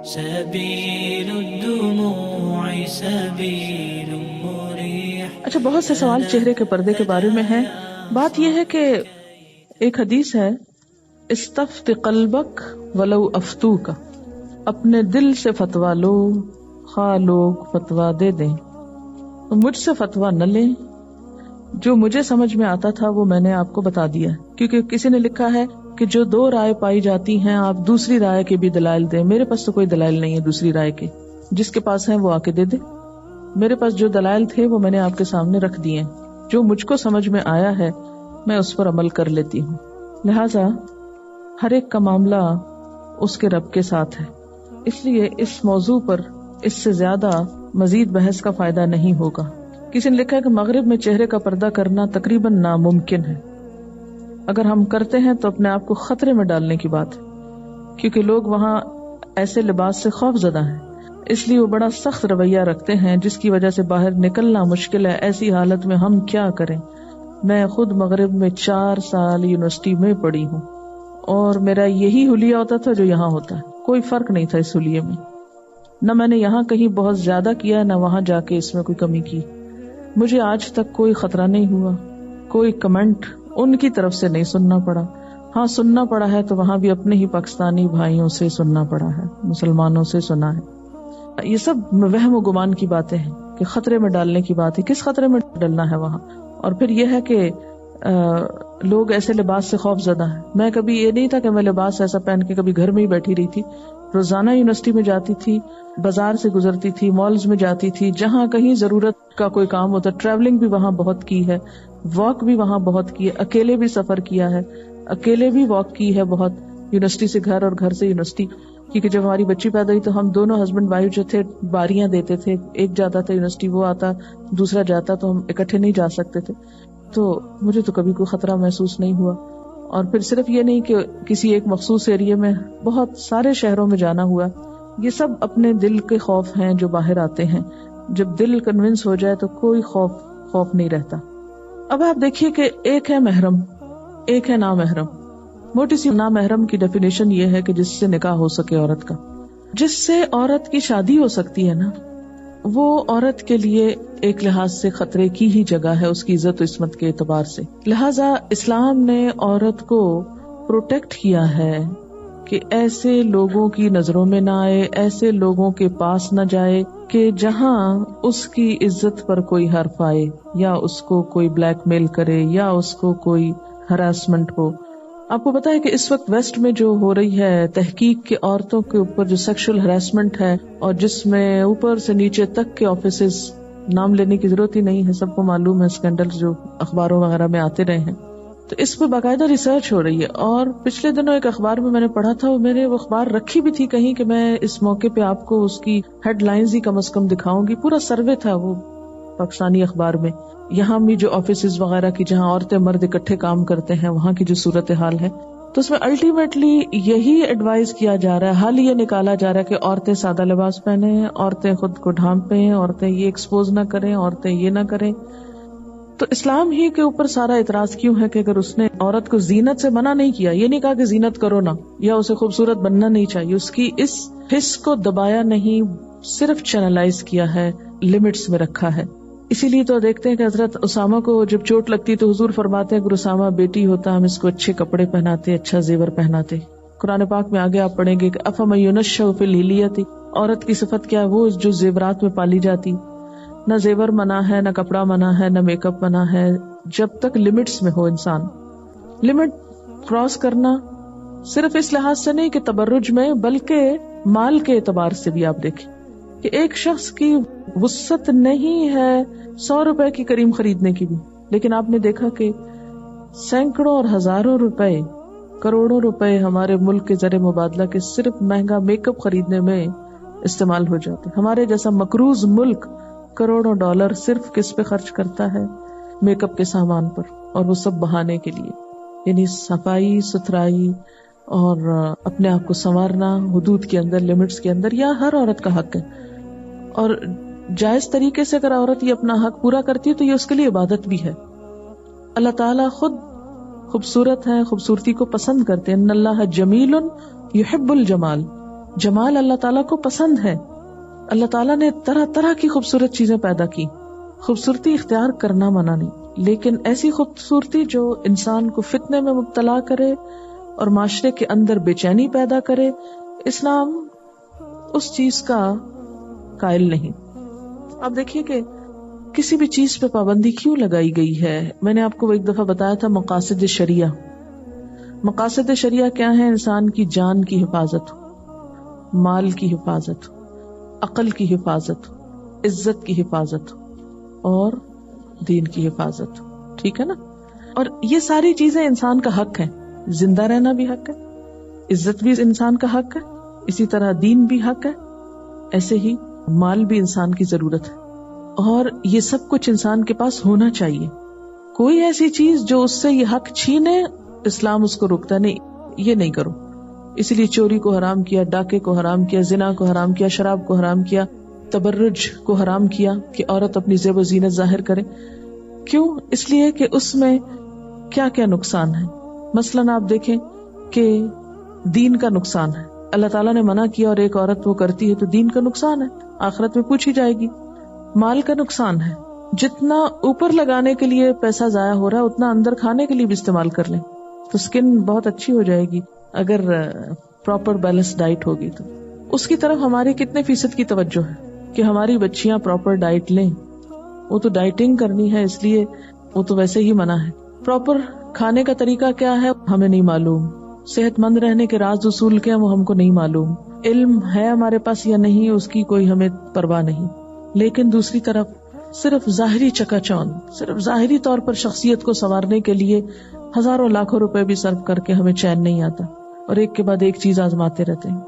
سبيل الدموع سبيل مريح. اچھا، بہت سے سوال چہرے کے پردے کے بارے میں ہیں. بات یہ ہے کہ ایک حدیث ہے، استفت قلبک ولو افتوک، اپنے دل سے فتوا لو خواہ لوگ فتوا دے دیں. مجھ سے فتوا نہ لیں، جو مجھے سمجھ میں آتا تھا وہ میں نے آپ کو بتا دیا. کیونکہ کسی نے لکھا ہے کہ جو 2 رائے پائی جاتی ہیں آپ دوسری رائے کے بھی دلائل دیں. میرے پاس تو کوئی دلائل نہیں ہے دوسری رائے کے، جس کے پاس ہیں وہ آ کے دے دے. میرے پاس جو دلائل تھے وہ میں نے آپ کے سامنے رکھ دیے. جو مجھ کو سمجھ میں آیا ہے میں اس پر عمل کر لیتی ہوں. لہذا ہر ایک کا معاملہ اس کے رب کے ساتھ ہے، اس لیے اس موضوع پر اس سے زیادہ مزید بحث کا فائدہ نہیں ہوگا. کسی نے لکھا ہے کہ مغرب میں چہرے کا پردہ کرنا تقریباً ناممکن ہے. اگر ہم کرتے ہیں تو اپنے آپ کو خطرے میں ڈالنے کی بات ہے، کیونکہ لوگ وہاں ایسے لباس سے خوف زدہ ہیں، اس لیے وہ بڑا سخت رویہ رکھتے ہیں جس کی وجہ سے باہر نکلنا مشکل ہے. ایسی حالت میں ہم کیا کریں؟ میں خود مغرب میں 4 سال یونیورسٹی میں پڑھی ہوں اور میرا یہی حلیہ ہوتا تھا جو یہاں ہوتا ہے. کوئی فرق نہیں تھا اس حلیے میں، نہ میں نے یہاں کہیں بہت زیادہ کیا نہ وہاں جا کے اس میں کوئی کمی کی. مجھے آج تک کوئی خطرہ نہیں ہوا، کوئی کمنٹ ان کی طرف سے نہیں سننا پڑا. ہاں سننا پڑا ہے تو وہاں بھی اپنے ہی پاکستانی بھائیوں سے سننا پڑا ہے، مسلمانوں سے سنا ہے. یہ سب وہم و گمان کی باتیں ہیں کہ خطرے میں ڈالنے کی بات ہے. کس خطرے میں ڈالنا ہے وہاں؟ اور پھر یہ ہے کہ لوگ ایسے لباس سے خوف زدہ ہیں. میں کبھی یہ نہیں تھا کہ میں لباس ایسا پہن کے کبھی گھر میں ہی بیٹھی رہی تھی. روزانہ یونیورسٹی میں جاتی تھی، بازار سے گزرتی تھی، مالز میں جاتی تھی، جہاں کہیں ضرورت کا کوئی کام ہوتا. ٹریولنگ بھی وہاں بہت کی ہے، واک بھی وہاں بہت کی ہے، اکیلے بھی سفر کیا ہے، اکیلے بھی واک کی ہے بہت، یونیورسٹی سے گھر اور گھر سے یونیورسٹی. کیونکہ جب ہماری بچی پیدا ہوئی تو ہم دونوں ہسبینڈ وائف جو تھے باریاں دیتے تھے. ایک جاتا تھا یونیورسٹی، وہ آتا، دوسرا جاتا، تو ہم اکٹھے نہیں جا سکتے تھے. تو مجھے تو کبھی کوئی خطرہ محسوس نہیں ہوا. اور پھر صرف یہ نہیں کہ کسی ایک مخصوص ایریے میں، بہت سارے شہروں میں جانا ہوا. یہ سب اپنے دل کے خوف ہیں جو باہر آتے ہیں. جب دل کنونس ہو جائے تو کوئی خوف نہیں رہتا. اب آپ دیکھیے کہ ایک ہے محرم، ایک ہے نامحرم. موٹی سی نامحرم کی ڈیفینیشن یہ ہے کہ جس سے نکاح ہو سکے عورت کا، جس سے عورت کی شادی ہو سکتی ہے نا، وہ عورت کے لیے ایک لحاظ سے خطرے کی ہی جگہ ہے اس کی عزت و عصمت کے اعتبار سے. لہٰذا اسلام نے عورت کو پروٹیکٹ کیا ہے کہ ایسے لوگوں کی نظروں میں نہ آئے، ایسے لوگوں کے پاس نہ جائے کہ جہاں اس کی عزت پر کوئی حرف آئے، یا اس کو کوئی بلیک میل کرے، یا اس کو کوئی ہراسمنٹ ہو. آپ کو پتا ہے کہ اس وقت ویسٹ میں جو ہو رہی ہے تحقیق کے عورتوں کے اوپر جو سیکشل ہراسمنٹ ہے، اور جس میں اوپر سے نیچے تک کے آفیسز، نام لینے کی ضرورت ہی نہیں ہے، سب کو معلوم ہے اسکینڈل جو اخباروں وغیرہ میں آتے رہے ہیں. تو اس پہ باقاعدہ ریسرچ ہو رہی ہے. اور پچھلے دنوں ایک اخبار میں نے پڑھا تھا، میں نے وہ اخبار رکھی بھی تھی کہیں کہ میں اس موقع پہ آپ کو اس کی ہیڈ لائنز ہی کم از کم دکھاؤں گی. پورا سروے تھا وہ پاکستانی اخبار میں، یہاں بھی جو آفیسز وغیرہ کی جہاں عورتیں مرد اکٹھے کام کرتے ہیں وہاں کی جو صورتحال ہے. تو اس میں الٹیمیٹلی یہی ایڈوائز کیا جا رہا ہے، حل یہ نکالا جا رہا ہے کہ عورتیں سادہ لباس پہنیں، عورتیں خود کو ڈھانپیں، عورتیں یہ ایکسپوز نہ کریں، عورتیں یہ نہ کریں. تو اسلام ہی کے اوپر سارا اعتراض کیوں ہے کہ اگر اس نے عورت کو زینت سے منع نہیں کیا، یہ نہیں کہا کہ زینت کرو نہ، یا اسے خوبصورت بننا نہیں چاہیے، اس کی اس حص کو دبایا نہیں، صرف چینلائز کیا ہے، لمٹس میں رکھا ہے. اسی لیے تو دیکھتے ہیں کہ حضرت اسامہ کو جب چوٹ لگتی تو حضور فرماتے ہیں کہ اسامہ بیٹی ہوتا ہم اس کو اچھے کپڑے پہناتے، اچھا زیور پہناتے. قرآن پاک میں آگے آپ پڑھیں گے کہ افمن ینشأ فی الحلیۃ، عورت کی صفت کیا ہے؟ وہ جو زیورات میں پالی جاتی. نہ زیور منع ہے، نہ کپڑا منع ہے، نہ میک اپ منع ہے، جب تک لمٹس میں ہو. انسان لمٹ کراس کرنا صرف اس لحاظ سے نہیں کہ تبرج میں، بلکہ مال کے اعتبار سے بھی آپ دیکھیں کہ ایک شخص کی وسعت نہیں ہے 100 روپے کی کریم خریدنے کی بھی، لیکن آپ نے دیکھا کہ سینکڑوں اور ہزاروں روپے، کروڑوں روپے ہمارے ملک کے زر مبادلہ کے صرف مہنگا میک اپ خریدنے میں استعمال ہو جاتے. ہمارے جیسا مقروض ملک کروڑوں ڈالر صرف کس پہ خرچ کرتا ہے؟ میک اپ کے سامان پر، اور وہ سب بہانے کے لیے. یعنی صفائی ستھرائی اور اپنے آپ کو سنوارنا حدود کے اندر، لمٹس کے اندر، یا ہر عورت کا حق ہے. اور جائز طریقے سے اگر عورت یہ اپنا حق پورا کرتی ہے تو یہ اس کے لیے عبادت بھی ہے. اللہ تعالیٰ خود خوبصورت ہے، خوبصورتی کو پسند کرتے ہیں. ان اللہ جمیل یحب الجمال. جمال اللہ تعالیٰ کو پسند ہے. اللہ تعالیٰ نے طرح طرح کی خوبصورت چیزیں پیدا کی. خوبصورتی اختیار کرنا منع نہیں, لیکن ایسی خوبصورتی جو انسان کو فتنے میں مبتلا کرے اور معاشرے کے اندر بے چینی پیدا کرے, اسلام اس چیز کا قائل نہیں. آپ دیکھیے کہ کسی بھی چیز پہ پابندی کیوں لگائی گئی ہے. میں نے آپ کو ایک دفعہ بتایا تھا مقاصد شریعہ. مقاصد شریعہ کیا ہے؟ انسان کی جان کی حفاظت, مال کی حفاظت, عقل کی حفاظت, عزت کی حفاظت اور دین کی حفاظت. ٹھیک ہے نا؟ اور یہ ساری چیزیں انسان کا حق ہے. زندہ رہنا بھی حق ہے, عزت بھی انسان کا حق ہے, اسی طرح دین بھی حق ہے, ایسے ہی مال بھی انسان کی ضرورت ہے. اور یہ سب کچھ انسان کے پاس ہونا چاہیے. کوئی ایسی چیز جو اس سے یہ حق چھینے, اسلام اس کو روکتا نہیں, یہ نہیں کرو. اسی لیے چوری کو حرام کیا, ڈاکے کو حرام کیا, زنا کو حرام کیا, شراب کو حرام کیا, تبرج کو حرام کیا کہ عورت اپنی زیب و زینت ظاہر کرے. کیوں؟ اس لیے کہ اس میں کیا کیا نقصان ہے. مثلاً آپ دیکھیں کہ دین کا نقصان ہے. اللہ تعالیٰ نے منع کیا اور ایک عورت وہ کرتی ہے تو دین کا نقصان ہے, آخرت میں پوچھی جائے گی. مال کا نقصان ہے, جتنا اوپر لگانے کے لیے پیسہ ضائع ہو رہا ہے اتنا اندر کھانے کے لیے بھی استعمال کر لیں تو سکن بہت اچھی ہو جائے گی اگر پراپر بیلنس ڈائٹ ہوگی. تو اس کی طرف ہماری کتنے فیصد کی توجہ ہے کہ ہماری بچیاں پراپر ڈائٹ لیں. وہ تو ڈائٹنگ کرنی ہے, اس لیے وہ تو ویسے ہی منع ہے. پراپر کھانے کا طریقہ کیا ہے ہمیں نہیں معلوم. صحت مند رہنے کے راز اصول کیا وہ ہم کو نہیں معلوم. علم ہے ہمارے پاس یا نہیں اس کی کوئی ہمیں پرواہ نہیں. لیکن دوسری طرف صرف ظاہری چکا چوند, صرف ظاہری طور پر شخصیت کو سنوارنے کے لیے ہزاروں لاکھوں روپے بھی صرف کر کے ہمیں چین نہیں آتا اور ایک کے بعد ایک چیز آزماتے رہتے ہیں.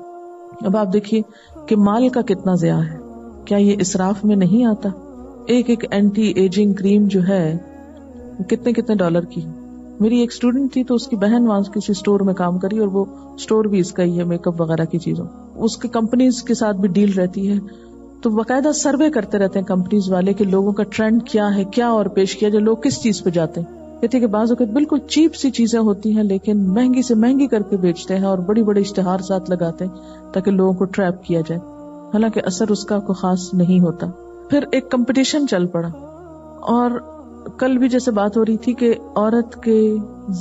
اب آپ دیکھیے کہ مال کا کتنا ضیاع ہے. کیا یہ اسراف میں نہیں آتا؟ ایک ایک اینٹی ایجنگ کریم جو ہے کتنے کتنے ڈالر کی. میری ایک اسٹوڈنٹ تھی تو اس کی بہن وہاں کسی اسٹور میں کام کری, اور وہ اسٹور بھی اس کا ہی ہے, میک اپ وغیرہ کی چیزوں. اس کی کمپنیز کے ساتھ بھی ڈیل رہتی ہے تو باقاعدہ سروے کرتے رہتے ہیں کمپنیز والے کہ لوگوں کا ٹرینڈ کیا ہے, کیا اور پیش کیا جائے, لوگ کس چیز پہ جاتے ہیں. کہتے کہ بعض اوقات بالکل چیپ سی چیزیں ہوتی ہیں لیکن مہنگی سے مہنگی کر کے بیچتے ہیں اور بڑی بڑی اشتہار ساتھ لگاتے ہیں تاکہ لوگوں کو ٹریپ کیا جائے, حالانکہ اثر اس کا کوئی خاص نہیں ہوتا. پھر ایک کمپٹیشن چل پڑا, اور کل بھی جیسے بات ہو رہی تھی کہ عورت کے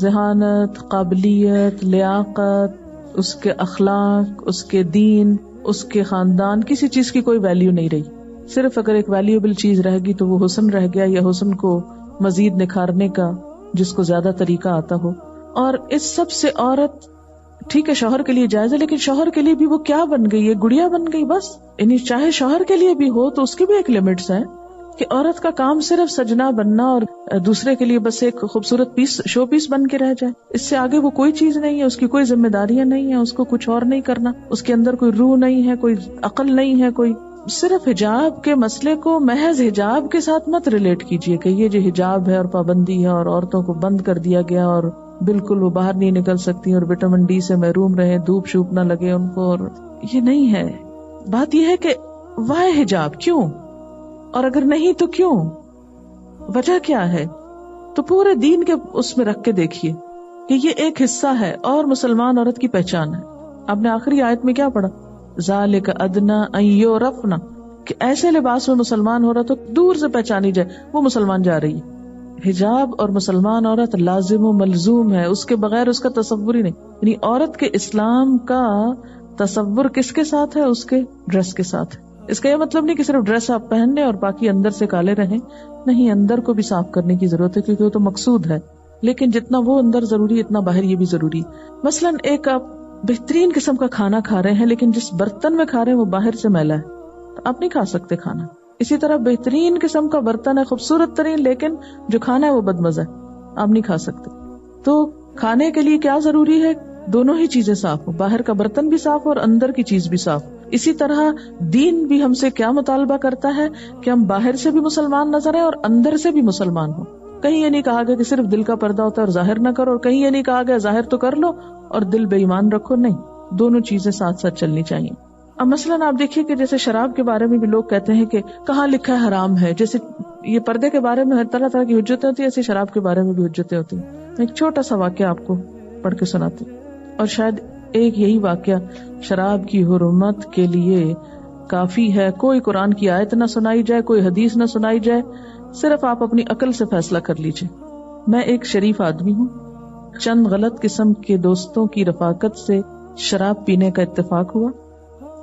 ذہانت, قابلیت, لیاقت, اس کے اخلاق, اس کے دین, اس کے خاندان, کسی چیز کی کوئی ویلیو نہیں رہی. صرف اگر ایک ویلیوبل چیز رہ گئی تو وہ حسن رہ گیا, یا حسن کو مزید نکھارنے کا جس کو زیادہ طریقہ آتا ہو. اور اس سب سے عورت ٹھیک ہے شوہر کے لیے جائز ہے, لیکن شوہر کے لیے بھی وہ کیا بن گئی ہے, گڑیا بن گئی بس. یعنی چاہے شوہر کے لیے بھی ہو تو اس کی بھی ایک لمٹس ہیں کہ عورت کا کام صرف سجنا بننا اور دوسرے کے لیے بس ایک خوبصورت پیس, شو پیس بن کے رہ جائے. اس سے آگے وہ کوئی چیز نہیں ہے, اس کی کوئی ذمہ داریاں نہیں ہیں, اس کو کچھ اور نہیں کرنا, اس کے اندر کوئی روح نہیں ہے, کوئی عقل نہیں ہے, کوئی. صرف حجاب کے مسئلے کو محض حجاب کے ساتھ مت ریلیٹ کیجئے کہ یہ جو حجاب ہے اور پابندی ہے اور عورتوں کو بند کر دیا گیا اور بالکل وہ باہر نہیں نکل سکتی اور وٹامن ڈی سے محروم رہے, دھوپ شوپ نہ لگے ان کو, اور یہ نہیں ہے. بات یہ ہے کہ وائی حجاب کیوں, اور اگر نہیں تو کیوں, وجہ کیا ہے. تو پورے دین کے اس میں رکھ کے دیکھیے کہ یہ ایک حصہ ہے اور مسلمان عورت کی پہچان ہے. آپ نے آخری آیت میں کیا پڑھا؟ ذالک ادنی ان یعرفن, کہ ایسے لباس میں مسلمان ہو رہا تو دور سے پہچانی جائے وہ مسلمان جا رہی ہے. حجاب اور مسلمان عورت لازم و ملزوم ہے, اس کے بغیر اس کا تصور ہی نہیں. یعنی عورت کے اسلام کا تصور کس کے ساتھ ہے؟ اس کے ڈریس کے ساتھ ہے. اس کا یہ مطلب نہیں کہ صرف ڈریس آپ پہن لیں اور باقی اندر سے کالے رہیں, نہیں, اندر کو بھی صاف کرنے کی ضرورت ہے کیونکہ وہ تو مقصود ہے, لیکن جتنا وہ اندر ضروری اتنا باہر یہ بھی ضروری. مثلاً ایک آپ بہترین قسم کا کھانا کھا رہے ہیں لیکن جس برتن میں کھا رہے ہیں وہ باہر سے میلا ہے تو آپ نہیں کھا سکتے کھانا. اسی طرح بہترین قسم کا برتن ہے, خوبصورت ترین, لیکن جو کھانا ہے وہ بدمزہ ہے, آپ نہیں کھا سکتے. تو کھانے کے لیے کیا ضروری ہے؟ دونوں ہی چیزیں صاف ہو, باہر کا برتن بھی صاف ہو اور اندر کی چیز بھی صاف ہو. اسی طرح دین بھی ہم سے کیا مطالبہ کرتا ہے کہ ہم باہر سے بھی مسلمان نظر آئے اور اندر سے بھی مسلمان ہو. کہیں یہ نہیں کہا گیا کہ صرف دل کا پردہ ہوتا ہے اور ظاہر نہ کرو, اور کہیں یہ نہیں کہا گیا ظاہر تو کر لو اور دل بے ایمان رکھو. نہیں, دونوں چیزیں ساتھ ساتھ چلنی چاہیے. اب مثلاً آپ دیکھیے کہ جیسے شراب کے بارے میں بھی لوگ کہتے ہیں کہ کہاں لکھا ہے حرام ہے, جیسے یہ پردے کے بارے میں ہر طرح طرح کی حجتیں ہوتی ہیں, ایسے شراب کے بارے میں بھی حجتیں ہوتی ہیں. ایک چھوٹا سا واقعہ آپ کو پڑھ کے سناتی, اور شاید ایک یہی واقعہ شراب کی حرمت کے لیے کافی ہے. کوئی قرآن کی آیت نہ سنائی جائے, کوئی حدیث نہ سنائی جائے, صرف آپ اپنی عقل سے فیصلہ کر لیجئے. میں ایک شریف آدمی ہوں, چند غلط قسم کے دوستوں کی رفاقت سے شراب پینے کا اتفاق ہوا.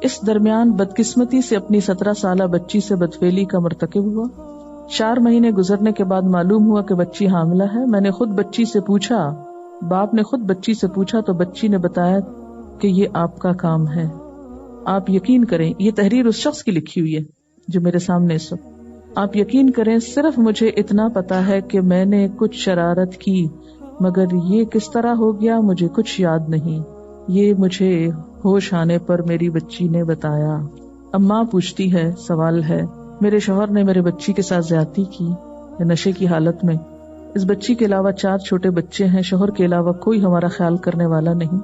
اس درمیان بدقسمتی سے اپنی 17 سالہ بچی سے بدفعلی کا مرتکب ہوا. 4 مہینے گزرنے کے بعد معلوم ہوا کہ بچی حاملہ ہے. میں نے خود بچی سے پوچھا, باپ نے خود بچی سے پوچھا تو بچی نے بتایا کہ یہ آپ کا کام ہے. آپ یقین کریں, یہ تحریر اس شخص کی لکھی ہوئی ہے جو میرے سامنے اس وقت. آپ یقین کریں, صرف مجھے اتنا پتا ہے کہ میں نے کچھ شرارت کی, مگر یہ کس طرح ہو گیا مجھے کچھ یاد نہیں. یہ مجھے ہوش آنے پر میری بچی نے بتایا. اب ماں پوچھتی ہے, سوال ہے, میرے شوہر نے میرے بچی کے ساتھ زیادتی کی نشے کی حالت میں. اس بچی کے علاوہ 4 چھوٹے بچے ہیں. شوہر کے علاوہ کوئی ہمارا خیال کرنے والا نہیں.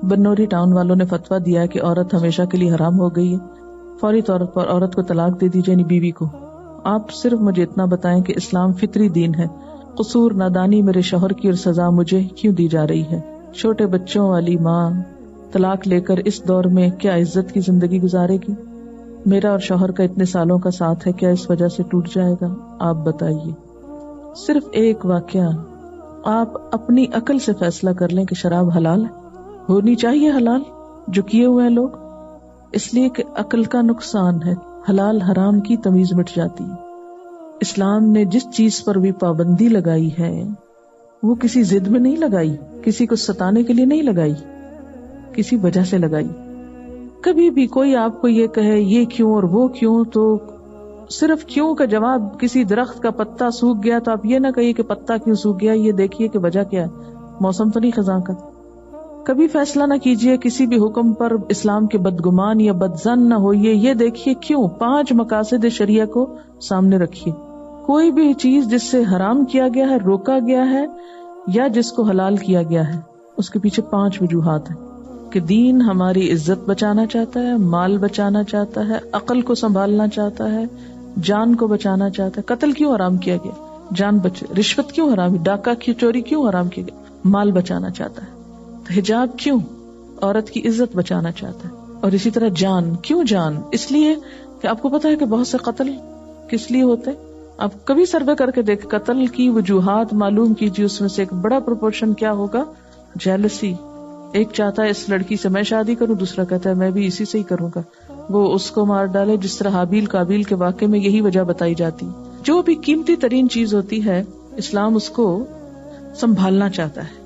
بنوری ٹاؤن والوں نے فتویٰ دیا کہ عورت ہمیشہ کے لیے حرام ہو گئی ہے, فوری طور پر عورت کو طلاق دے دیجیے, یعنی بیوی کو. آپ صرف مجھے اتنا بتائیں کہ اسلام فطری دین ہے, قصور نادانی میرے شوہر کی اور سزا مجھے کیوں دی جا رہی ہے؟ چھوٹے بچوں والی ماں طلاق لے کر اس دور میں کیا عزت کی زندگی گزارے گی؟ میرا اور شوہر کا اتنے سالوں کا ساتھ ہے, کیا اس وجہ سے ٹوٹ جائے گا؟ آپ بتائیے. صرف ایک واقعہ, آپ اپنی عقل سے فیصلہ کر لیں کہ شراب حلال ہے, ہونی چاہیے حلال جو کیے ہوئے ہیں لوگ, اس لیے کہ عقل کا نقصان ہے. حلال حرام کی تمیز مٹ جاتی ہے. اسلام نے جس چیز پر بھی پابندی لگائی ہے وہ کسی ضد میں نہیں لگائی, کسی کو ستانے کے لیے نہیں لگائی, کسی وجہ سے لگائی. کبھی بھی کوئی آپ کو یہ کہے یہ کیوں اور وہ کیوں, تو صرف کیوں کا جواب, کسی درخت کا پتا سوکھ گیا تو آپ یہ نہ کہیے کہ پتا کیوں سوکھ گیا, یہ دیکھیے کہ وجہ کیا ہے, موسم تو نہیں خزاں کا. کبھی فیصلہ نہ کیجئے کسی بھی حکم پر اسلام کے بدگمان یا بدظن نہ ہوئیے, یہ دیکھیے کیوں. 5 مقاصد شریعہ کو سامنے رکھیے. کوئی بھی چیز جس سے حرام کیا گیا ہے, روکا گیا ہے, یا جس کو حلال کیا گیا ہے, اس کے پیچھے 5 وجوہات ہیں کہ دین ہماری عزت بچانا چاہتا ہے, مال بچانا چاہتا ہے, عقل کو سنبھالنا چاہتا ہے, جان کو بچانا چاہتا ہے. قتل کیوں حرام کیا گیا؟ جان بچے. رشوت کیوں حرام, ڈاکہ کی چوری کیوں حرام کیا گیا؟ مال بچانا چاہتا ہے. حجاب کیوں؟ عورت کی عزت بچانا چاہتا ہے. اور اسی طرح جان. کیوں جان؟ اس لیے کہ آپ کو پتا ہے کہ بہت سے قتل کس لیے ہوتے ہیں. آپ کبھی سروے کر کے دیکھ, قتل کی وجوہات معلوم کیجیے, اس میں سے ایک بڑا پروپورشن کیا ہوگا؟ جیلسی. ایک چاہتا ہے اس لڑکی سے میں شادی کروں, دوسرا کہتا ہے میں بھی اسی سے ہی کروں گا, وہ اس کو مار ڈالے. جس طرح حابیل قابیل کے واقعے میں یہی وجہ بتائی جاتی. جو بھی قیمتی ترین چیز ہوتی ہے اسلام اس کو سنبھالنا چاہتا ہے.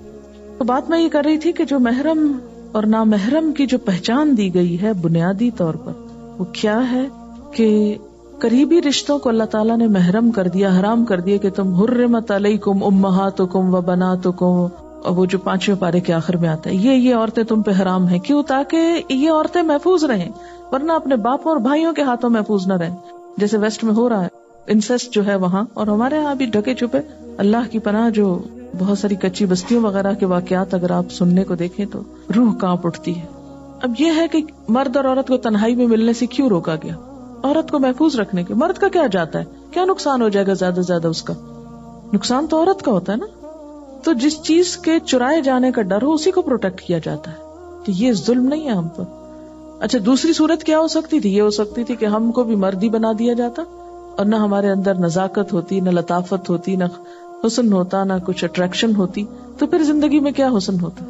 تو بات میں یہ کر رہی تھی کہ جو محرم اور نامحرم کی جو پہچان دی گئی ہے بنیادی طور پر وہ کیا ہے کہ قریبی رشتوں کو اللہ تعالیٰ نے محرم کر دیا, حرام کر دیا کہ تم حرمت علیکم امہاتکم و بناتکم, اور وہ جو 5ویں پارے کے آخر میں آتا ہے یہ عورتیں تم پہ حرام ہیں. کیوں؟ تاکہ یہ عورتیں محفوظ رہیں, ورنہ اپنے باپوں اور بھائیوں کے ہاتھوں محفوظ نہ رہیں, جیسے ویسٹ میں ہو رہا ہے. انسیسٹ جو ہے وہاں, اور ہمارے یہاں بھی ڈھکے چھپے, اللہ کی پناہ, جو بہت ساری کچی بستیوں وغیرہ کے واقعات اگر آپ سننے کو دیکھیں تو روح کانپ اٹھتی ہے. اب یہ ہے کہ مرد اور عورت کو تنہائی میں ملنے سے کیوں روکا گیا؟ عورت کو محفوظ رکھنے کے. مرد کا کیا جاتا ہے, کیا نقصان ہو جائے گا زیادہ سے زیادہ, اس کا نقصان تو عورت کا ہوتا ہے نا. تو جس چیز کے چرائے جانے کا ڈر ہو اسی کو پروٹیکٹ کیا جاتا ہے. تو یہ ظلم نہیں ہے ہم پر. اچھا, دوسری صورت کیا ہو سکتی تھی؟ یہ ہو سکتی تھی کہ ہم کو بھی مردی بنا دیا جاتا اور نہ ہمارے اندر نزاکت ہوتی, نہ لطافت ہوتی, نہ حسن ہوتا, نہ کچھ اٹریکشن ہوتی. تو پھر زندگی میں کیا حسن ہوتا؟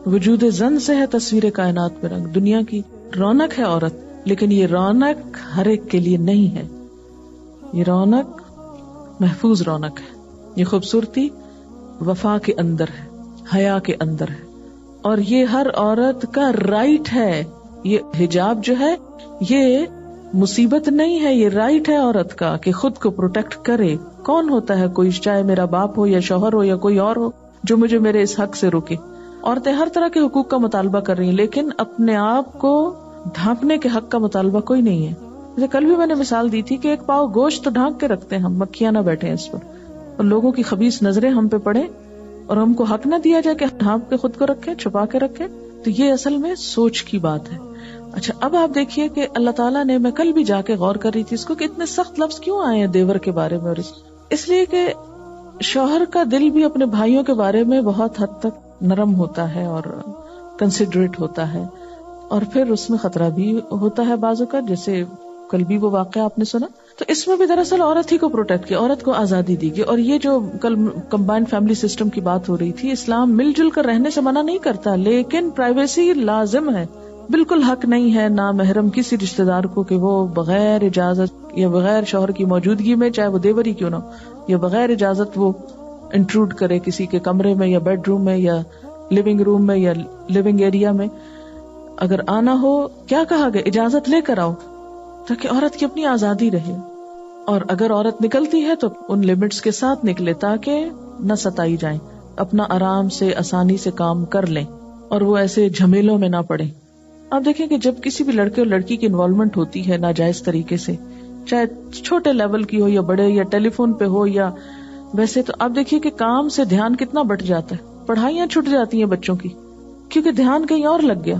وجود زن سے ہے تصویر کائنات میں رنگ. دنیا کی رونق ہے عورت, لیکن یہ رونق ہر ایک کے لیے نہیں ہے. یہ رونق محفوظ رونق ہے. یہ خوبصورتی وفا کے اندر ہے, حیا کے اندر ہے, اور یہ ہر عورت کا رائٹ ہے. یہ حجاب جو ہے یہ مصیبت نہیں ہے, یہ رائٹ ہے عورت کا کہ خود کو پروٹیکٹ کرے. کون ہوتا ہے کوئی, چاہے میرا باپ ہو یا شوہر ہو یا کوئی اور ہو, جو مجھے میرے اس حق سے روکے؟ عورتیں ہر طرح کے حقوق کا مطالبہ کر رہی ہیں, لیکن اپنے آپ کو ڈھانپنے کے حق کا مطالبہ کوئی نہیں ہے. جیسے کل بھی میں نے مثال دی تھی کہ ایک پاؤ گوشت تو ڈھانک کے رکھتے ہیں ہم, مکھیاں نہ بیٹھے اس پر, اور لوگوں کی خبیث نظریں ہم پہ پڑے اور ہم کو حق نہ دیا جائے کہ ڈھانپ کے خود کو رکھیں, چھپا کے رکھیں. تو یہ اصل میں سوچ کی بات ہے. اچھا, اب آپ دیکھیے کہ اللہ تعالیٰ نے, میں کل بھی جا کے غور کر رہی تھی اس کو, کہ اتنے سخت لفظ کیوں آئے ہیں دیور کے بارے میں. اور اس لیے کہ شوہر کا دل بھی اپنے بھائیوں کے بارے میں بہت حد تک نرم ہوتا ہے اور کنسیڈریٹ ہوتا ہے، اور پھر اس میں خطرہ بھی ہوتا ہے بعض اوقات، جیسے کل بھی وہ واقعہ آپ نے سنا. تو اس میں بھی دراصل عورت ہی کو پروٹیکٹ کیا، عورت کو آزادی دی گئی. اور یہ جو کل کمبائنڈ فیملی سسٹم کی بات ہو رہی تھی، اسلام مل جل کر رہنے سے منع نہیں کرتا، لیکن پرائیویسی لازم ہے. بالکل حق نہیں ہے نامحرم کسی رشتہ دار کو کہ وہ بغیر اجازت یا بغیر شوہر کی موجودگی میں، چاہے وہ دیور ہی کیوں نہ ہو، یا بغیر اجازت وہ انٹروڈ کرے کسی کے کمرے میں یا بیڈ روم میں یا لیونگ روم میں یا لیونگ ایریا میں. اگر آنا ہو، کیا کہا گیا، اجازت لے کر آؤ، تاکہ عورت کی اپنی آزادی رہے. اور اگر عورت نکلتی ہے تو ان لمٹس کے ساتھ نکلے تاکہ نہ ستائی جائیں، اپنا آرام سے آسانی سے کام کر لیں اور وہ ایسے جھمیلوں میں نہ پڑیں. آپ دیکھیں کہ جب کسی بھی لڑکے اور لڑکی کی انوالومنٹ ہوتی ہے ناجائز طریقے سے، چاہے چھوٹے لیول کی ہو یا بڑے، یا ٹیلی فون پہ ہو یا ویسے، تو آپ دیکھیے کہ کام سے دھیان کتنا بٹ جاتا ہے، پڑھائیاں چھٹ جاتی ہیں بچوں کی، کیونکہ دھیان کہیں اور لگ گیا.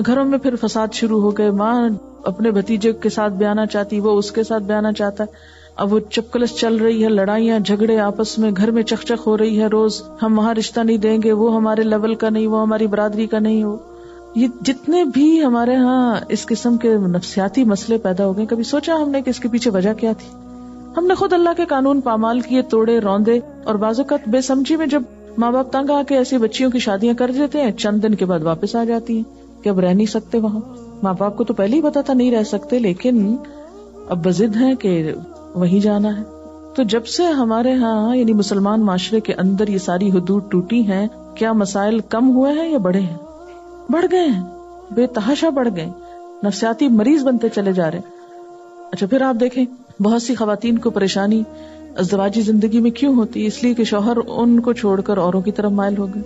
گھروں میں پھر فساد شروع ہو گئے، ماں اپنے بھتیجے کے ساتھ بھی آنا چاہتی، وہ اس کے ساتھ بھی آنا چاہتا ہے. اب وہ چپکلس چل رہی ہے، لڑائیاں جھگڑے آپس میں، گھر میں چخ ہو رہی ہے روز، ہم وہاں رشتہ نہیں دیں گے، وہ ہمارے لیول کا نہیں، وہ ہماری برادری کا نہیں. ہو یہ جتنے بھی ہمارے ہاں اس قسم کے نفسیاتی مسئلے پیدا ہو گئے، کبھی سوچا ہم نے کہ اس کے پیچھے وجہ کیا تھی؟ ہم نے خود اللہ کے قانون پامال کیے، توڑے روندے، اور بعض اوقات بے سمجھی میں جب ماں باپ تنگ آ کے ایسی بچیوں کی شادیاں کر دیتے ہیں، چند دن کے بعد واپس آ جاتی ہیں کہ اب رہ نہیں سکتے وہاں. ماں باپ کو تو پہلے ہی پتا تھا نہیں رہ سکتے، لیکن اب بضد ہیں کہ وہیں جانا ہے. تو جب سے ہمارے ہاں یعنی مسلمان معاشرے کے اندر یہ ساری حدود ٹوٹی ہیں، کیا مسائل کم ہوئے ہیں یا بڑھے ہیں؟ بڑھ گئے ہیں، بے تحاشا بڑھ گئے، نفسیاتی مریض بنتے چلے جا رہے. اچھا پھر آپ دیکھیں بہت سی خواتین کو پریشانی ازدواجی زندگی میں کیوں ہوتی ہے؟ اس لیے کہ شوہر ان کو چھوڑ کر اوروں کی طرف مائل ہو گئے.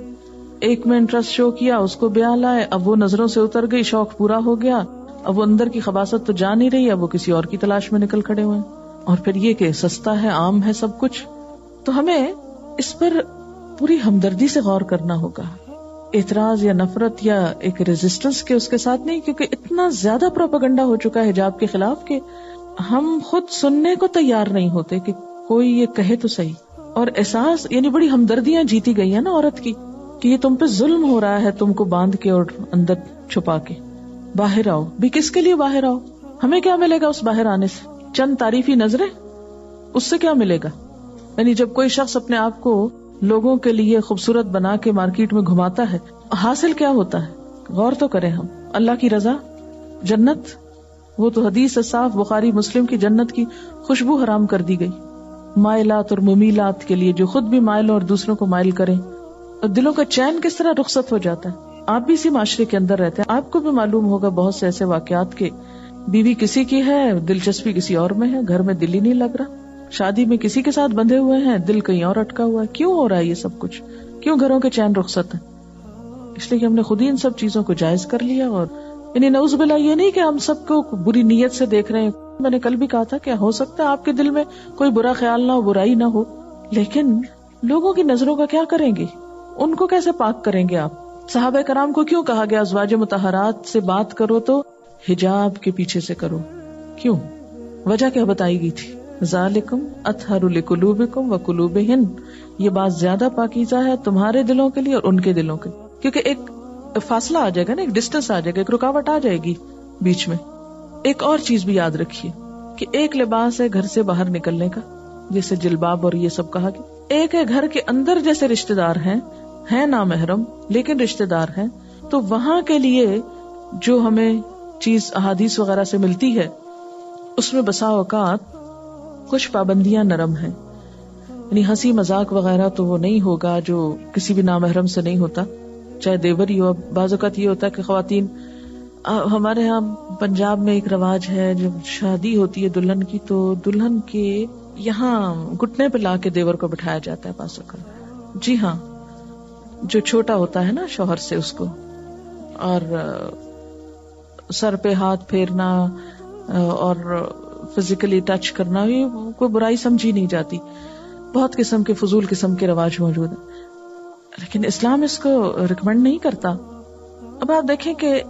ایک میں انٹرسٹ شو کیا، اس کو بیاہ لائے، اب وہ نظروں سے اتر گئی، شوق پورا ہو گیا، اب وہ اندر کی خباثت تو جا نہیں رہی، اب وہ کسی اور کی تلاش میں نکل کھڑے ہوئے. اور پھر یہ کہ سستا ہے، عام ہے سب کچھ. تو ہمیں اس پر پوری ہمدردی سے غور کرنا ہوگا، اعتراض یا نفرت یا ایک ریزسٹنس کے اس کے ساتھ نہیں، کیونکہ اتنا زیادہ پروپیگنڈا ہو چکا ہے حجاب کے خلاف کہ ہم خود سننے کو تیار نہیں ہوتے کہ کوئی یہ کہے تو صحیح. اور احساس یعنی بڑی ہمدردیاں جیتی گئی ہیں نا عورت کی کہ یہ تم پہ ظلم ہو رہا ہے، تم کو باندھ کے اور اندر چھپا کے. باہر آؤ بھی، کس کے لیے باہر آؤ؟ ہمیں کیا ملے گا اس باہر آنے سے؟ چند تعریفی نظریں، اس سے کیا ملے گا؟ یعنی جب کوئی شخص اپنے آپ کو لوگوں کے لیے خوبصورت بنا کے مارکیٹ میں گھماتا ہے، حاصل کیا ہوتا ہے؟ غور تو کریں ہم. اللہ کی رضا، جنت. وہ تو حدیث صاف بخاری مسلم کی جنت کی خوشبو حرام کر دی گئی مائلات اور ممیلات کے لیے، جو خود بھی مائل اور دوسروں کو مائل کریں. اور دلوں کا چین کس طرح رخصت ہو جاتا ہے. آپ بھی اسی معاشرے کے اندر رہتے ہیں، آپ کو بھی معلوم ہوگا بہت سے ایسے واقعات کے بیوی کسی کی ہے، دلچسپی کسی اور میں ہے، گھر میں دل ہی نہیں لگ رہا، شادی میں کسی کے ساتھ بندھے ہوئے ہیں، دل کہیں اور اٹکا ہوا ہے. کیوں ہو رہا ہے یہ سب کچھ؟ کیوں گھروں کے چین رخصت ہیں؟ اس لیے کہ ہم نے خود ہی ان سب چیزوں کو جائز کر لیا. اور یعنی نعوذ باللہ یہ نہیں کہ ہم سب کو بری نیت سے دیکھ رہے ہیں. میں نے کل بھی کہا تھا کہ ہو سکتا ہے آپ کے دل میں کوئی برا خیال نہ ہو، برائی نہ ہو، لیکن لوگوں کی نظروں کا کیا کریں گے؟ ان کو کیسے پاک کریں گے آپ؟ صحابہ کرام کو کیوں کہا گیا ازواج مطہرات سے بات کرو تو حجاب کے پیچھے سے کرو؟ کیوں؟ وجہ کیا بتائی گئی تھی؟ ذالکم اطہر لقلوبکم وقلوبہن، یہ بات زیادہ پاکیزہ ہے تمہارے دلوں کے لیے اور ان کے دلوں کے لیے. کیونکہ ایک فاصلہ آ جائے گا نا، ایک ڈسٹینس آ جائے گا، ایک رکاوٹ آ جائے گی بیچ میں. ایک اور چیز بھی یاد رکھیے کہ ایک لباس ہے گھر سے باہر نکلنے کا، جیسے جلباب اور یہ سب کہا گیا. ایک ہے گھر کے اندر جیسے رشتہ دار ہیں نامحرم لیکن رشتہ دار ہیں، تو وہاں کے لیے جو ہمیں چیز احادیث وغیرہ سے ملتی ہے اس میں بسا اوقات کچھ پابندیاں نرم ہیں. یعنی ہنسی مذاق وغیرہ تو وہ نہیں ہوگا جو کسی بھی نامحرم سے نہیں ہوتا، چاہے دیور ہی ہو. بعض اوقات یہ ہوتا ہے کہ خواتین، ہمارے ہاں پنجاب میں ایک رواج ہے، جب شادی ہوتی ہے دلہن کی تو دلہن کے یہاں گھٹنے پہ لا کے دیور کو بٹھایا جاتا ہے بعض اوقات. جی ہاں، جو چھوٹا ہوتا ہے نا شوہر سے اس کو، اور سر پہ ہاتھ پھیرنا اور فزیکلی ٹچ کرنا یہ کوئی برائی سمجھی نہیں جاتی. بہت قسم کے فضول قسم کے رواج موجود ہیں، لیکن اسلام اس کو ریکمینڈ نہیں کرتا. اب آپ دیکھیں کہ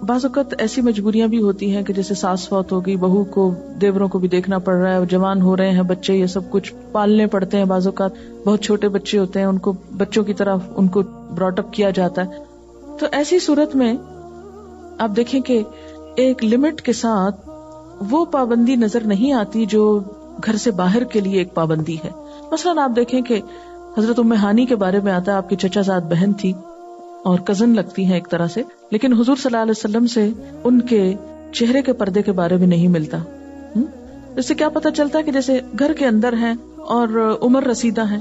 بعض اوقات ایسی مجبوریاں بھی ہوتی ہیں کہ جیسے ساس فوت ہو گئی، بہو کو دیوروں کو بھی دیکھنا پڑ رہا ہے، جوان ہو رہے ہیں بچے، یہ سب کچھ پالنے پڑتے ہیں. بعض اوقات بہت چھوٹے بچے ہوتے ہیں، ان کو بچوں کی طرح ان کو براٹ اپ کیا جاتا ہے. تو ایسی صورت میں آپ دیکھیں کہ ایک لمٹ کے ساتھ وہ پابندی نظر نہیں آتی جو گھر سے باہر کے لیے ایک پابندی ہے. مثلاً آپ دیکھیں کہ حضرت ام ہانی کے بارے میں آتا ہے، آپ کی چچا زاد بہن تھی اور کزن لگتی ہیں ایک طرح سے، لیکن حضور صلی اللہ علیہ وسلم سے ان کے چہرے کے پردے کے بارے میں نہیں ملتا. اس سے کیا پتا چلتا ہے کہ جیسے گھر کے اندر ہیں اور عمر رسیدہ ہیں،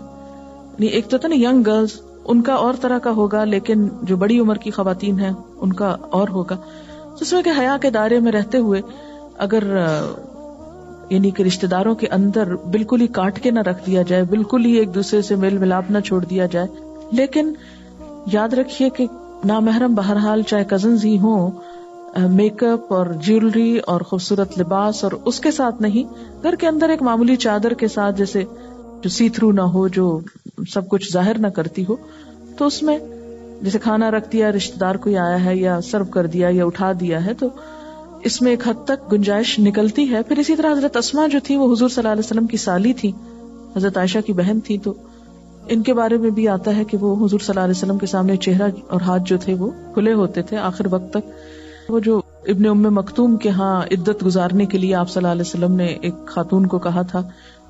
ایک تو تھا نا ینگ گرلز، ان کا اور طرح کا ہوگا، لیکن جو بڑی عمر کی خواتین ہیں ان کا اور ہوگا. تو اس میں کہ حیا کے دائرے میں رہتے ہوئے اگر یعنی کہ رشتہ داروں کے اندر بالکل ہی کاٹ کے نہ رکھ دیا جائے، بالکل ہی ایک دوسرے سے میل ملاپ نہ چھوڑ دیا جائے، لیکن یاد رکھیے کہ نامحرم بہرحال چاہے کزنز ہی ہوں، میک اپ اور جیولری اور خوبصورت لباس اور اس کے ساتھ نہیں، گھر کے اندر ایک معمولی چادر کے ساتھ جیسے جو سی تھرو نہ ہو، جو سب کچھ ظاہر نہ کرتی ہو، تو اس میں جیسے کھانا رکھ دیا، رشتہ دار کوئی آیا ہے یا سرو کر دیا یا اٹھا دیا ہے، تو اس میں ایک حد تک گنجائش نکلتی ہے. پھر اسی طرح حضرت اسماء جو تھی وہ حضور صلی اللہ علیہ وسلم کی سالی تھی، حضرت عائشہ کی بہن تھی، تو ان کے بارے میں بھی آتا ہے کہ وہ حضور صلی اللہ علیہ وسلم کے سامنے چہرہ اور ہاتھ جو تھے وہ کھلے ہوتے تھے آخر وقت تک. وہ جو ابن ام مکتوم کے ہاں عدت گزارنے کے لیے آپ صلی اللہ علیہ وسلم نے ایک خاتون کو کہا تھا،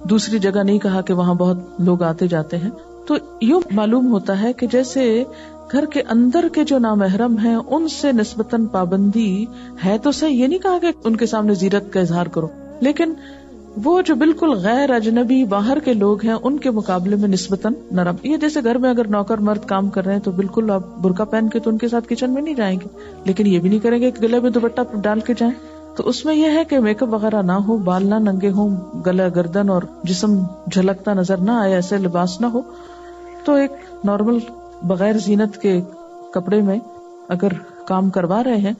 دوسری جگہ نہیں کہا کہ وہاں بہت لوگ آتے جاتے ہیں. تو یوں معلوم ہوتا ہے کہ جیسے گھر کے اندر کے جو نامحرم ہیں ان سے نسبتاً پابندی ہے تو صحیح، یہ نہیں کہا کہ ان کے سامنے زیرت کا اظہار کرو، لیکن وہ جو بالکل غیر اجنبی باہر کے لوگ ہیں ان کے مقابلے میں نسبتاً نرم. یہ جیسے گھر میں اگر نوکر مرد کام کر رہے ہیں تو بالکل آپ برقع پہن کے تو ان کے ساتھ کچن میں نہیں جائیں گے، لیکن یہ بھی نہیں کریں گے کہ گلے میں دوپٹہ ڈال کے جائیں. تو اس میں یہ ہے کہ میک اپ وغیرہ نہ ہو، بال نہ ننگے ہوں، گلا گردن اور جسم جھلکتا نظر نہ آئے، ایسے لباس نہ ہو. تو ایک نارمل بغیر زینت کے کپڑے میں اگر کام کروا رہے ہیں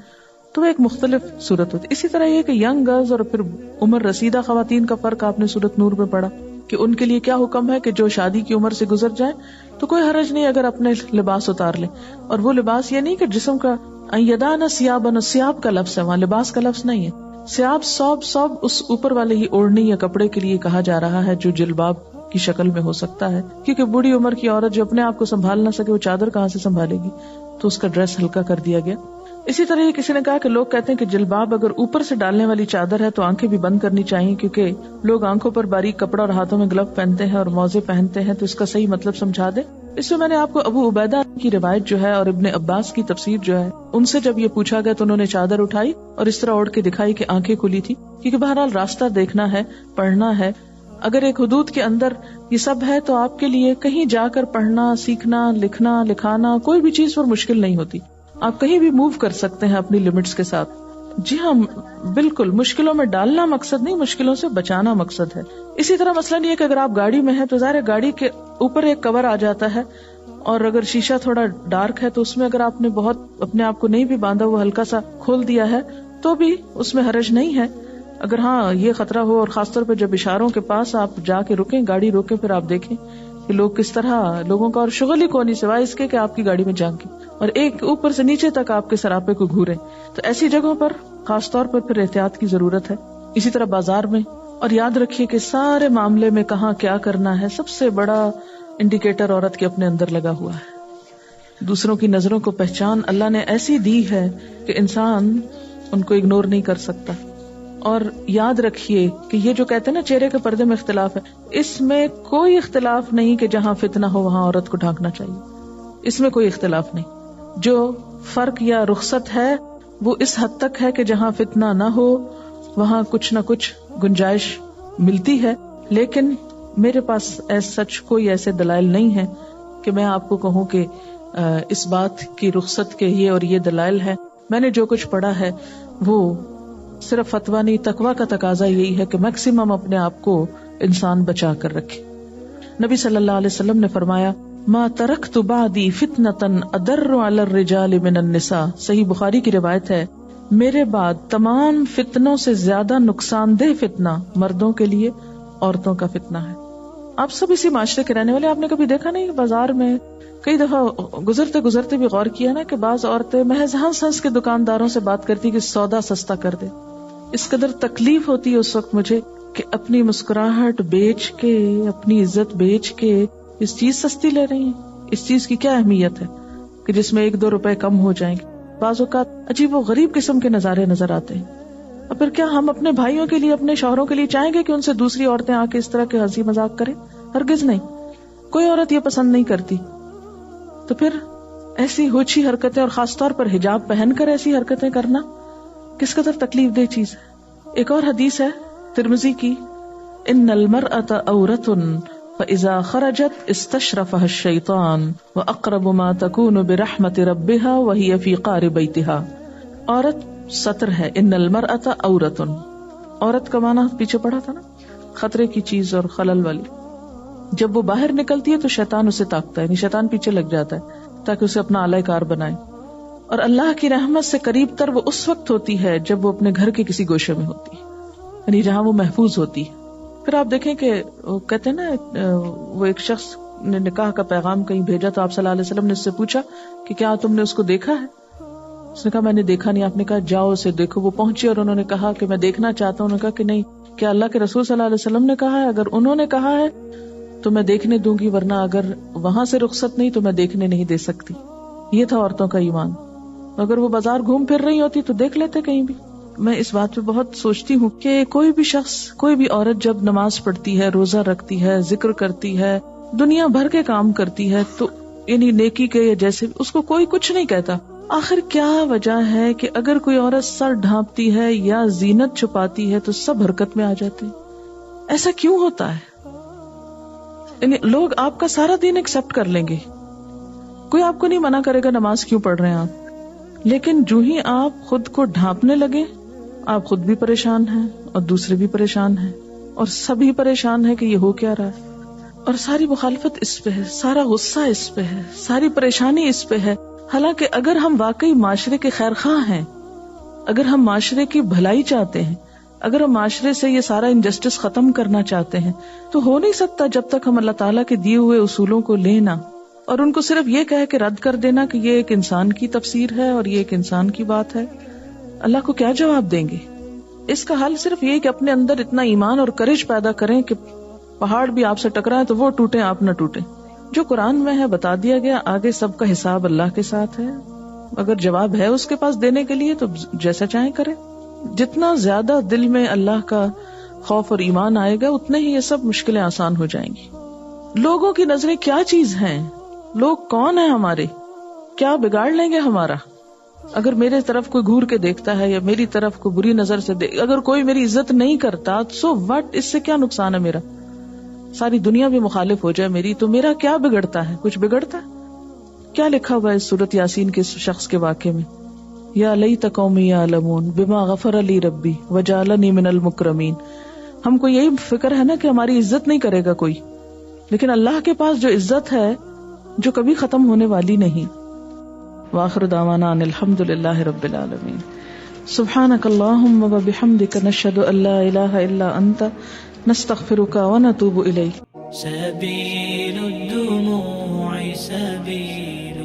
تو ایک مختلف صورت ہوتی. اسی طرح یہ کہ ینگ گرلز اور پھر عمر رسیدہ خواتین کا فرق آپ نے سورۃ نور میں پڑھا کہ ان کے لیے کیا حکم ہے کہ جو شادی کی عمر سے گزر جائیں تو کوئی حرج نہیں اگر اپنے لباس اتار لیں. اور وہ لباس یہ نہیں کہ جسم کا یدان سیابن، سیاب کا لفظ ہے وہاں، لباس کا لفظ نہیں ہے. سیاب صوب اس اوپر والے ہی اوڑھنی یا کپڑے کے لیے کہا جا رہا ہے جو جلباب کی شکل میں ہو سکتا ہے، کیونکہ بوڑھی عمر کی عورت جو اپنے آپ کو سنبھال نہ سکے وہ چادر کہاں سے سنبھالے گی، تو اس کا ڈریس ہلکا کر دیا گیا. اسی طرح یہ کسی نے کہا کہ لوگ کہتے ہیں کہ جلباب اگر اوپر سے ڈالنے والی چادر ہے تو آنکھیں بھی بند کرنی چاہیے، کیونکہ لوگ آنکھوں پر باریک کپڑا اور ہاتھوں میں گلو پہنتے ہیں اور موزے پہنتے ہیں، تو اس کا صحیح مطلب سمجھا دے. اس میں نے آپ کو ابو عبیدہ کی روایت جو ہے اور ابن عباس کی تفسیر جو ہے ان سے جب یہ پوچھا گیا تو انہوں نے چادر اٹھائی اور اس طرح اوڑھ کے دکھائی کہ آنکھیں کھلی تھی، کیونکہ بہرحال راستہ دیکھنا ہے، پڑھنا ہے. اگر ایک حدود کے اندر یہ سب ہے تو آپ کے لیے کہیں جا کر پڑھنا، سیکھنا، لکھنا، لکھانا کوئی بھی چیز پر مشکل نہیں ہوتی. آپ کہیں بھی موو کر سکتے ہیں اپنی لمٹس کے ساتھ. جی ہاں بالکل، مشکلوں میں ڈالنا مقصد نہیں، مشکلوں سے بچانا مقصد ہے. اسی طرح مسئلہ یہ کہ اگر آپ گاڑی میں ہیں تو ظاہر ہے گاڑی کے اوپر ایک کور آ جاتا ہے، اور اگر شیشہ تھوڑا ڈارک ہے تو اس میں اگر آپ نے بہت اپنے آپ کو نہیں بھی باندھا، وہ ہلکا سا کھول دیا ہے تو بھی اس میں حرج نہیں ہے. اگر ہاں یہ خطرہ ہو، اور خاص طور پہ جب اشاروں کے پاس آپ جا کے رکیں، گاڑی روکیں، پھر آپ دیکھیں کہ لوگ کس طرح، لوگوں کا اور شغل ہی کونی سوائے اس کے کہ آپ کی گاڑی میں جھانکیں اور ایک اوپر سے نیچے تک آپ کے سراپے کو گھوریں. تو ایسی جگہوں پر خاص طور پر پھر احتیاط کی ضرورت ہے. اسی طرح بازار میں. اور یاد رکھیے کہ سارے معاملے میں کہاں کیا کرنا ہے، سب سے بڑا انڈیکیٹر عورت کے اپنے اندر لگا ہوا ہے. دوسروں کی نظروں کو پہچان اللہ نے ایسی دی ہے کہ انسان ان کو اگنور نہیں کر سکتا. اور یاد رکھیے کہ یہ جو کہتے ہیں نا چہرے کے پردے میں اختلاف ہے، اس میں کوئی اختلاف نہیں کہ جہاں فتنہ ہو وہاں عورت کو ڈھانکنا چاہیے، اس میں کوئی اختلاف نہیں. جو فرق یا رخصت ہے وہ اس حد تک ہے کہ جہاں فتنہ نہ ہو وہاں کچھ نہ کچھ گنجائش ملتی ہے. لیکن میرے پاس سچ کوئی ایسے دلائل نہیں ہے کہ میں آپ کو کہوں کہ اس بات کی رخصت کے یہ اور یہ دلائل ہے. میں نے جو کچھ پڑھا ہے وہ صرف فتویٰ نہیں، تقویٰ کا تقاضا یہی ہے کہ میکسیمم اپنے آپ کو انسان بچا کر رکھے. نبی صلی اللہ علیہ وسلم نے فرمایا ما ترکت بعدی فتنةً اضر علی الرجال من النساء. صحیح بخاری کی روایت ہے، میرے بعد تمام فتنوں سے زیادہ نقصان دہ فتنہ مردوں کے لیے عورتوں کا فتنہ ہے. آپ سب اسی معاشرے کے رہنے والے، آپ نے کبھی دیکھا نہیں بازار میں کئی دفعہ گزرتے گزرتے بھی غور کیا نا کہ بعض عورتیں محض ہنس ہنس کے دکانداروں سے بات کرتی کہ سودا سستا کر دے. اس قدر تکلیف ہوتی ہے اس وقت مجھے کہ اپنی مسکراہٹ بیچ کے، اپنی عزت بیچ کے اس چیز سستی لے رہی ہیں. اس چیز کی کیا اہمیت ہے؟ کہ جس میں 1-2 روپے کم ہو جائیں گے. بعض اوقات عجیب و غریب قسم کے نظارے نظر آتے ہیں. اور پھر کیا ہم اپنے بھائیوں کے لیے، اپنے شوہروں کے لیے چاہیں گے کہ ان سے دوسری عورتیں آ کے اس طرح کے ہنسی مذاق کریں؟ ہرگز نہیں. کوئی عورت یہ پسند نہیں کرتی. تو پھر ایسی ہوچی حرکتیں، اور خاص طور پر حجاب پہن کر ایسی حرکتیں کرنا کس قدر تکلیف دہ چیز ہے. ایک اور حدیث ہے ترمذی کی، ان المرأة عورة فإذا خرجت استشرفها الشيطان وأقرب ما تكون برحمة ربها وهي في قعر بيتها. عورت سطر ہے. ان المرأة عورة، عورت کا معنی پیچھے پڑا تھا نا، خطرے کی چیز اور خلل والی. جب وہ باہر نکلتی ہے تو شیطان اسے تاکتا ہے، یعنی شیطان پیچھے لگ جاتا ہے تاکہ اسے اپنا اعلی کار بنائے. اور اللہ کی رحمت سے قریب تر وہ اس وقت ہوتی ہے جب وہ اپنے گھر کے کسی گوشے میں ہوتی ہے، یعنی جہاں وہ محفوظ ہوتی ہے. پھر آپ دیکھیں کہ وہ کہتے ہیں نا، وہ ایک شخص نے نکاح کا پیغام کہیں بھیجا تو آپ صلی اللہ علیہ وسلم نے اس سے پوچھا کہ کیا تم نے اس کو دیکھا ہے؟ اس نے کہا میں نے دیکھا نہیں. آپ نے کہا جاؤ اسے دیکھو. وہ پہنچے اور انہوں نے کہا کہ میں دیکھنا چاہتا ہوں. انہوں نے کہا کہ نہیں. کیا اللہ کے رسول صلی اللہ علیہ وسلم نے کہا ہے؟ اگر انہوں نے کہا ہے تو میں دیکھنے دوں گی، ورنہ اگر وہاں سے رخصت نہیں تو میں دیکھنے نہیں دے سکتی. یہ تھا عورتوں کا ایمان. اگر وہ بازار گھوم پھر رہی ہوتی تو دیکھ لیتے کہیں بھی. میں اس بات پہ بہت سوچتی ہوں کہ کوئی بھی شخص، کوئی بھی عورت جب نماز پڑھتی ہے، روزہ رکھتی ہے، ذکر کرتی ہے، دنیا بھر کے کام کرتی ہے، تو یعنی نیکی کے یا جیسے اس کو کوئی کچھ نہیں کہتا. آخر کیا وجہ ہے کہ اگر کوئی عورت سر ڈھانپتی ہے یا زینت چھپاتی ہے تو سب حرکت میں آ جاتے ہیں؟ ایسا کیوں ہوتا ہے؟ یعنی لوگ آپ کا سارا دین ایکسپٹ کر لیں گے، کوئی آپ کو نہیں منع کرے گا نماز کیوں پڑھ رہے ہیں آپ، لیکن جو ہی آپ خود کو ڈھانپنے لگے آپ خود بھی پریشان ہیں اور دوسرے بھی پریشان ہیں اور سبھی پریشان ہیں کہ یہ ہو کیا رہا ہے. اور ساری مخالفت اس پہ ہے، سارا غصہ اس پہ ہے، ساری پریشانی اس پہ ہے. حالانکہ اگر ہم واقعی معاشرے کے خیر خواہ ہیں، اگر ہم معاشرے کی بھلائی چاہتے ہیں، اگر ہم معاشرے سے یہ سارا انجسٹس ختم کرنا چاہتے ہیں، تو ہو نہیں سکتا جب تک ہم اللہ تعالیٰ کے دیے ہوئے اصولوں کو لینا اور ان کو صرف یہ کہہ کے رد کر دینا کہ یہ ایک انسان کی تفسیر ہے اور یہ ایک انسان کی بات ہے. اللہ کو کیا جواب دیں گے؟ اس کا حل صرف یہ کہ اپنے اندر اتنا ایمان اور کرج پیدا کریں کہ پہاڑ بھی آپ سے ٹکرائیں تو وہ ٹوٹیں، آپ نہ ٹوٹیں. جو قرآن میں ہے بتا دیا گیا، آگے سب کا حساب اللہ کے ساتھ ہے. اگر جواب ہے اس کے پاس دینے کے لیے تو جیسا چاہیں کرے. جتنا زیادہ دل میں اللہ کا خوف اور ایمان آئے گا اتنے ہی یہ سب مشکلیں آسان ہو جائیں گی. لوگوں کی نظریں کیا چیز ہیں؟ لوگ کون ہیں ہمارے؟ کیا بگاڑ لیں گے ہمارا؟ اگر میرے طرف کوئی گھور کے دیکھتا ہے یا میری طرف کوئی بری نظر سے اگر کوئی میری عزت نہیں کرتا سو وٹ، اس سے کیا نقصان ہے میرا؟ ساری دنیا بھی مخالف ہو جائے میری تو میرا کیا بگڑتا ہے؟ کچھ بگڑتا ہے؟ کیا لکھا ہوا ہے اس سورۃ یاسین کے شخص کے واقعے میں؟ یا لیت قومی یعلمون بما غفر لی ربی وجعلنی من المکرمین. ہم کو یہی فکر ہے نا کہ ہماری عزت نہیں کرے گا کوئی، لیکن اللہ کے پاس جو عزت ہے جو کبھی ختم ہونے والی نہیں. وآخر دعوانا ان الحمد للہ رب العالمین. سبحانک اللہم وبحمدک نشہد ان لا الہ الا انت نستغفرک ونتوب الیک. سبیل الدموع سبیل